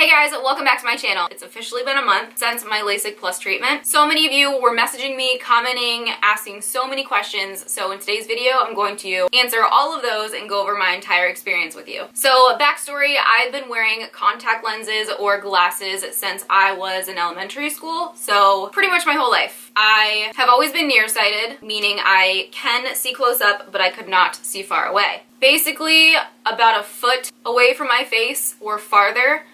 Hey guys, welcome back to my channel. It's officially been a month since my Lasik Plus treatment. So many of you were messaging me, commenting, asking so many questions. So in today's video, I'm going to answer all of those and go over my entire experience with you. So backstory, I've been wearing contact lenses or glasses since I was in elementary school. So pretty much my whole life. I have always been nearsighted, meaning I can see close up, but I could not see far away. Basically, about a foot away from my face or farther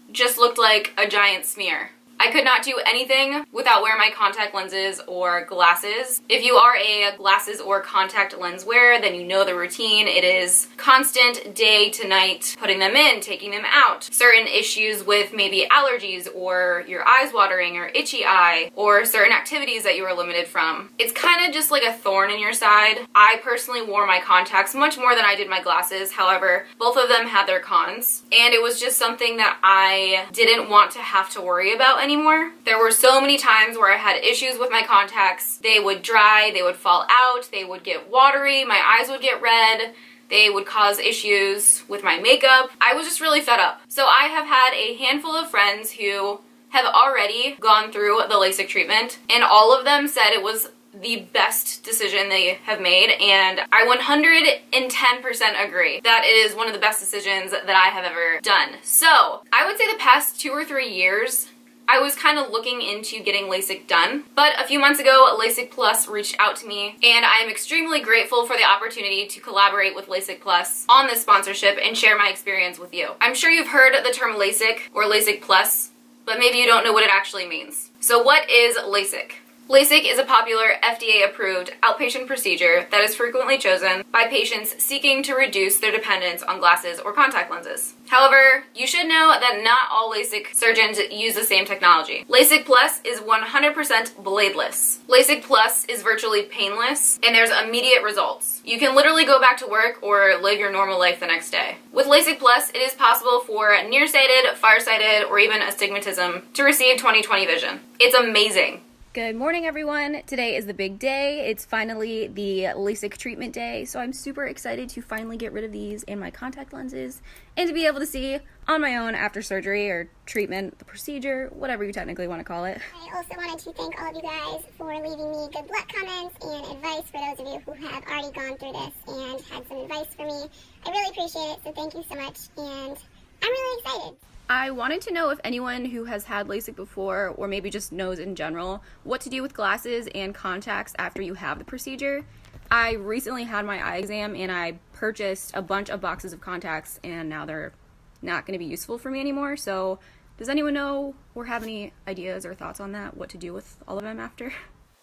just looked like a giant smear. I could not do anything without wearing my contact lenses or glasses. If you are a glasses or contact lens wearer, then you know the routine. It is constant day to night, putting them in, taking them out. Certain issues with maybe allergies or your eyes watering or itchy eye or certain activities that you are limited from. It's kind of just like a thorn in your side. I personally wore my contacts much more than I did my glasses. However, both of them had their cons, and it was just something that I didn't want to have to worry about anymore. There were so many times where I had issues with my contacts. They would dry, they would fall out, they would get watery, my eyes would get red, they would cause issues with my makeup. I was just really fed up. So I have had a handful of friends who have already gone through the Lasik treatment, and all of them said it was the best decision they have made, and I 110% agree that it is one of the best decisions that I have ever done. So I would say the past 2 or 3 years I was kind of looking into getting LASIK done, but a few months ago, Lasik Plus reached out to me, and I am extremely grateful for the opportunity to collaborate with Lasik Plus on this sponsorship and share my experience with you. I'm sure you've heard the term LASIK or Lasik Plus, but maybe you don't know what it actually means. So what is LASIK? LASIK is a popular FDA-approved outpatient procedure that is frequently chosen by patients seeking to reduce their dependence on glasses or contact lenses. However, you should know that not all LASIK surgeons use the same technology. LASIK Plus is 100% bladeless. LASIK Plus is virtually painless, and there's immediate results. You can literally go back to work or live your normal life the next day. With LASIK Plus, it is possible for nearsighted, farsighted, or even astigmatism to receive 20/20 vision. It's amazing. Good morning, everyone. Today is the big day. It's finally the LASIK treatment day, so I'm super excited to finally get rid of these and my contact lenses and to be able to see on my own after surgery or treatment, the procedure, whatever you technically want to call it. I also wanted to thank all of you guys for leaving me good luck comments and advice for those of you who have already gone through this and had some advice for me. I really appreciate it, so thank you so much, and I'm really excited. I wanted to know if anyone who has had LASIK before, or maybe just knows in general, what to do with glasses and contacts after you have the procedure. I recently had my eye exam and I purchased a bunch of boxes of contacts, and now they're not going to be useful for me anymore. So does anyone know or have any ideas or thoughts on that, what to do with all of them after?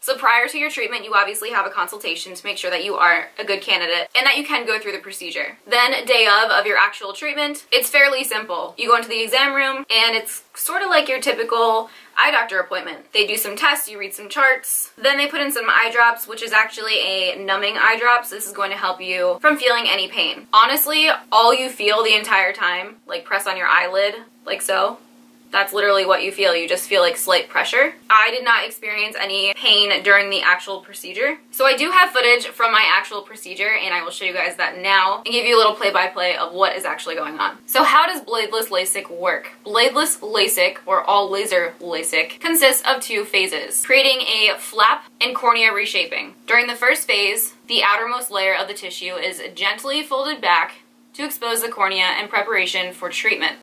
So prior to your treatment, you obviously have a consultation to make sure that you are a good candidate and that you can go through the procedure. Then day of your actual treatment, it's fairly simple. You go into the exam room and it's sort of like your typical eye doctor appointment. They do some tests, you read some charts, then they put in some eye drops, which is actually a numbing eye drops. This is going to help you from feeling any pain. Honestly, all you feel the entire time, like press on your eyelid, like so. That's literally what you feel. You just feel like slight pressure. I did not experience any pain during the actual procedure. So I do have footage from my actual procedure, and I will show you guys that now and give you a little play-by-play of what is actually going on. So how does bladeless LASIK work? Bladeless LASIK, or all laser LASIK, consists of 2 phases, creating a flap and cornea reshaping. During the first phase, the outermost layer of the tissue is gently folded back to expose the cornea in preparation for treatment.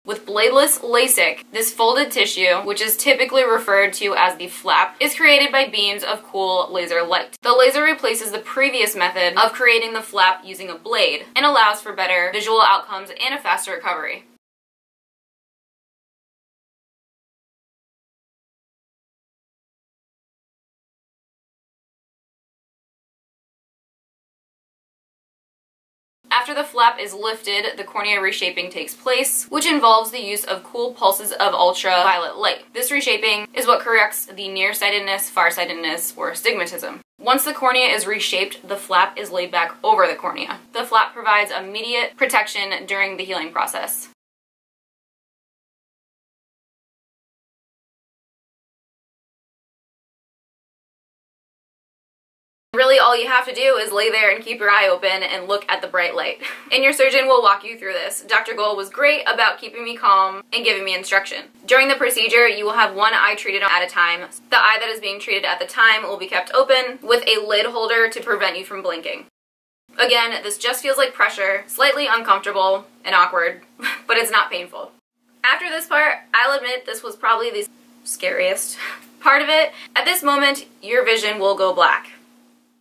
With bladeless LASIK, this folded tissue, which is typically referred to as the flap, is created by beams of cool laser light. The laser replaces the previous method of creating the flap using a blade and allows for better visual outcomes and a faster recovery. After the flap is lifted, the cornea reshaping takes place, which involves the use of cool pulses of ultraviolet light. This reshaping is what corrects the nearsightedness, farsightedness, or astigmatism. Once the cornea is reshaped, the flap is laid back over the cornea. The flap provides immediate protection during the healing process. Really, all you have to do is lay there and keep your eye open and look at the bright light. And your surgeon will walk you through this. Dr. Goel was great about keeping me calm and giving me instruction. During the procedure, you will have one eye treated at a time. The eye that is being treated at the time will be kept open with a lid holder to prevent you from blinking. Again, this just feels like pressure, slightly uncomfortable and awkward, but it's not painful. After this part, I'll admit this was probably the scariest part of it. At this moment, your vision will go black.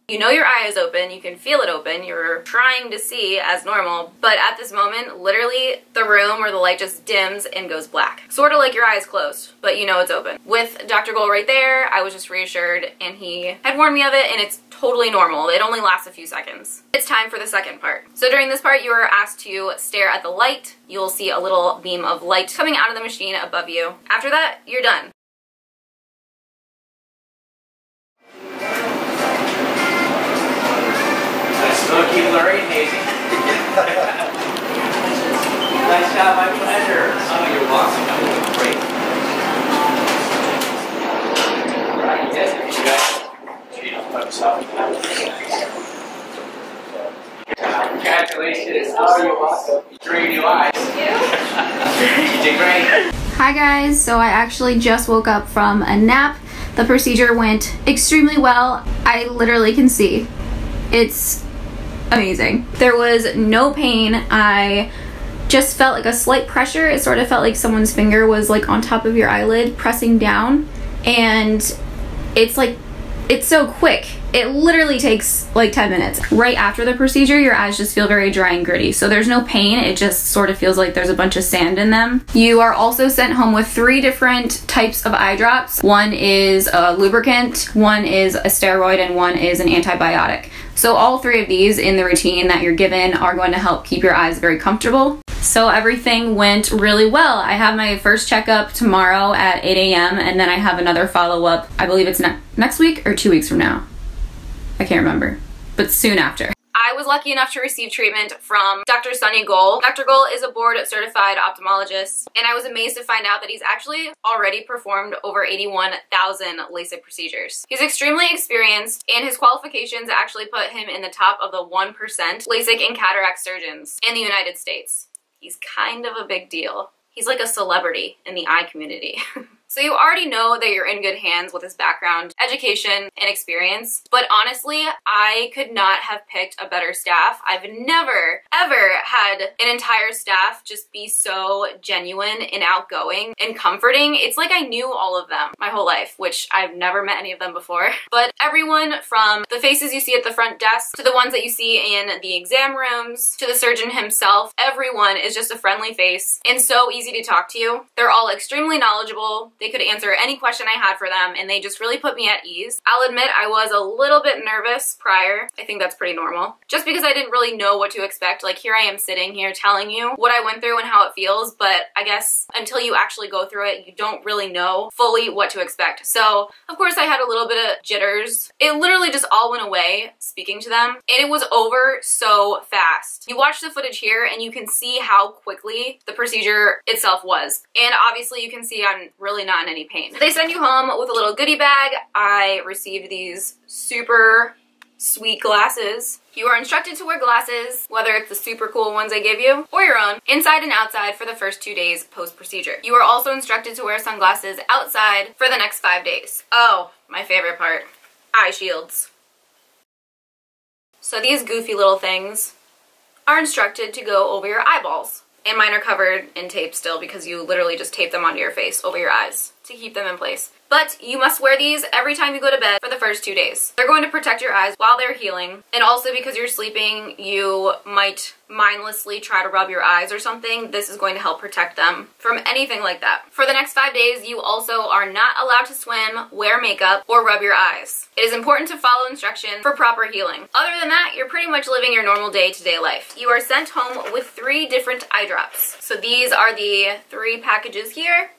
You know your eye is open, you can feel it open, you're trying to see as normal, but at this moment, literally, the room or the light just dims and goes black. Sort of like your eye is closed, but you know it's open. With Dr. Goel right there, I was just reassured, and he had warned me of it, and it's totally normal. It only lasts a few seconds. It's time for the second part. So during this part, you are asked to stare at the light. You'll see a little beam of light coming out of the machine above you. After that, you're done. Still keep blurry and hazy. Nice job, my pleasure. Oh, you're awesome. That was great. Right, yes, you guys. So you don't put yourself. Congratulations. Oh, you're awesome. Three new eyes. You did great. Hi guys, so I actually just woke up from a nap. The procedure went extremely well. I literally can see. It's amazing. There was no pain. I just felt like a slight pressure. It sort of felt like someone's finger was like on top of your eyelid pressing down, and it's like, it's so quick. It literally takes like 10 minutes. Right after the procedure, your eyes just feel very dry and gritty. So there's no pain. It just sort of feels like there's a bunch of sand in them. You are also sent home with 3 different types of eye drops. One is a lubricant, one is a steroid, and one is an antibiotic. So all 3 of these in the routine that you're given are going to help keep your eyes very comfortable. So everything went really well. I have my first checkup tomorrow at 8 a.m. and then I have another follow-up, I believe it's next week or 2 weeks from now. I can't remember, but soon after. I was lucky enough to receive treatment from Dr. Sonny Goel. Dr. Goel is a board-certified ophthalmologist, and I was amazed to find out that he's actually already performed over 81,000 LASIK procedures. He's extremely experienced, and his qualifications actually put him in the top of the 1% LASIK and cataract surgeons in the United States. He's kind of a big deal. He's like a celebrity in the eye community. So you already know that you're in good hands with his background, education, and experience. But honestly, I could not have picked a better staff. I've never, ever had an entire staff just be so genuine and outgoing and comforting. It's like I knew all of them my whole life, which I've never met any of them before. But everyone from the faces you see at the front desk to the ones that you see in the exam rooms to the surgeon himself, everyone is just a friendly face and so easy to talk to. They're all extremely knowledgeable. They could answer any question I had for them, and they just really put me at ease. I'll admit I was a little bit nervous prior. I think that's pretty normal. Just because I didn't really know what to expect. Like, here I am sitting here telling you what I went through and how it feels, but I guess until you actually go through it, you don't really know fully what to expect. So, of course, I had a little bit of jitters. It literally just all went away speaking to them, and it was over so fast. You watch the footage here, and you can see how quickly the procedure itself was. And obviously, you can see I'm really not in any pain. They send you home with a little goodie bag. I received these super sweet glasses. You are instructed to wear glasses, whether it's the super cool ones I give you or your own, inside and outside for the first 2 days post-procedure. You are also instructed to wear sunglasses outside for the next 5 days. Oh, my favorite part, eye shields. So these goofy little things are instructed to go over your eyeballs. And mine are covered in tape still because you literally just tape them onto your face over your eyes to keep them in place. But you must wear these every time you go to bed for the first 2 days. They're going to protect your eyes while they're healing. And also because you're sleeping, you might mindlessly try to rub your eyes or something. This is going to help protect them from anything like that. For the next 5 days, you also are not allowed to swim, wear makeup, or rub your eyes. It is important to follow instruction for proper healing. Other than that, you're pretty much living your normal day-to-day life. You are sent home with 3 different eye drops. So these are the 3 packages here.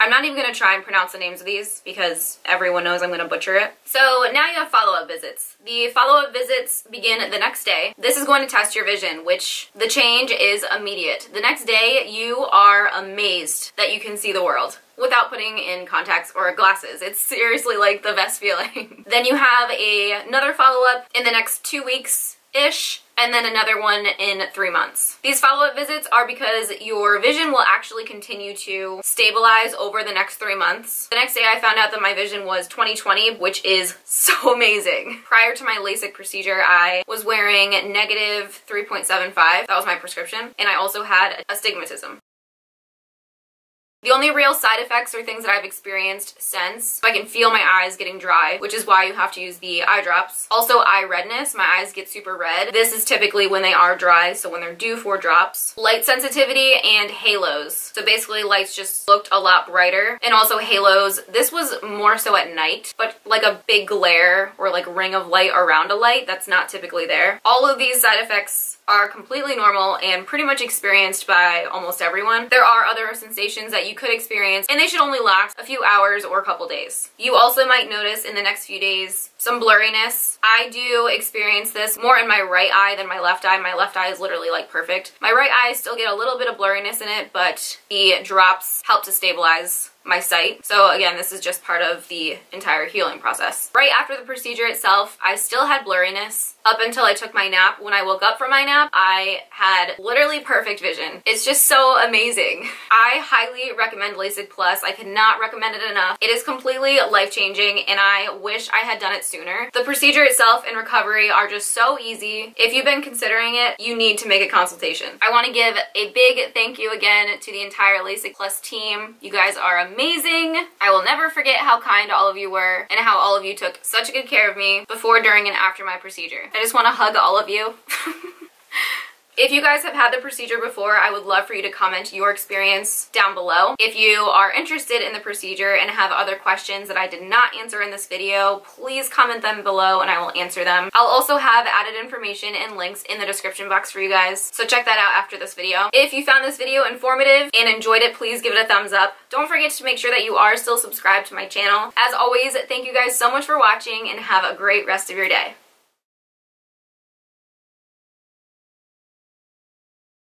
I'm not even going to try and pronounce the names of these because everyone knows I'm going to butcher it. So now you have follow-up visits. The follow-up visits begin the next day. This is going to test your vision, which the change is immediate. The next day, you are amazed that you can see the world without putting in contacts or glasses. It's seriously like the best feeling. Then you have another follow-up in the next 2 weeks-ish, and then another one in 3 months. These follow-up visits are because your vision will actually continue to stabilize over the next 3 months. The next day I found out that my vision was 20/20, which is so amazing. Prior to my LASIK procedure, I was wearing negative 3.75. That was my prescription. And I also had astigmatism. The only real side effects are things that I've experienced since. I can feel my eyes getting dry, which is why you have to use the eye drops. Also, eye redness. My eyes get super red. This is typically when they are dry, so when they're due for drops. Light sensitivity and halos. So basically, lights just looked a lot brighter. And also halos. This was more so at night, but like a big glare or like ring of light around a light that's not typically there. All of these side effects are completely normal and pretty much experienced by almost everyone. There are other sensations that you could experience, and they should only last a few hours or a couple days. You also might notice in the next few days some blurriness. I do experience this more in my right eye than my left eye. My left eye is literally like perfect. My right eye still get a little bit of blurriness in it, but the drops help to stabilize my sight. So again, this is just part of the entire healing process. Right after the procedure itself, I still had blurriness up until I took my nap. When I woke up from my nap, I had literally perfect vision. It's just so amazing. I highly recommend LASIK Plus. I cannot recommend it enough. It is completely life-changing, and I wish I had done it sooner. The procedure itself and recovery are just so easy. If you've been considering it, you need to make a consultation. I want to give a big thank you again to the entire LASIK Plus team. You guys are amazing. I will never forget how kind all of you were and how all of you took such good care of me before, during, and after my procedure. I just want to hug all of you. If you guys have had the procedure before, I would love for you to comment your experience down below. If you are interested in the procedure and have other questions that I did not answer in this video, please comment them below and I will answer them. I'll also have added information and links in the description box for you guys, so check that out after this video. If you found this video informative and enjoyed it, please give it a thumbs up. Don't forget to make sure that you are still subscribed to my channel. As always, thank you guys so much for watching and have a great rest of your day.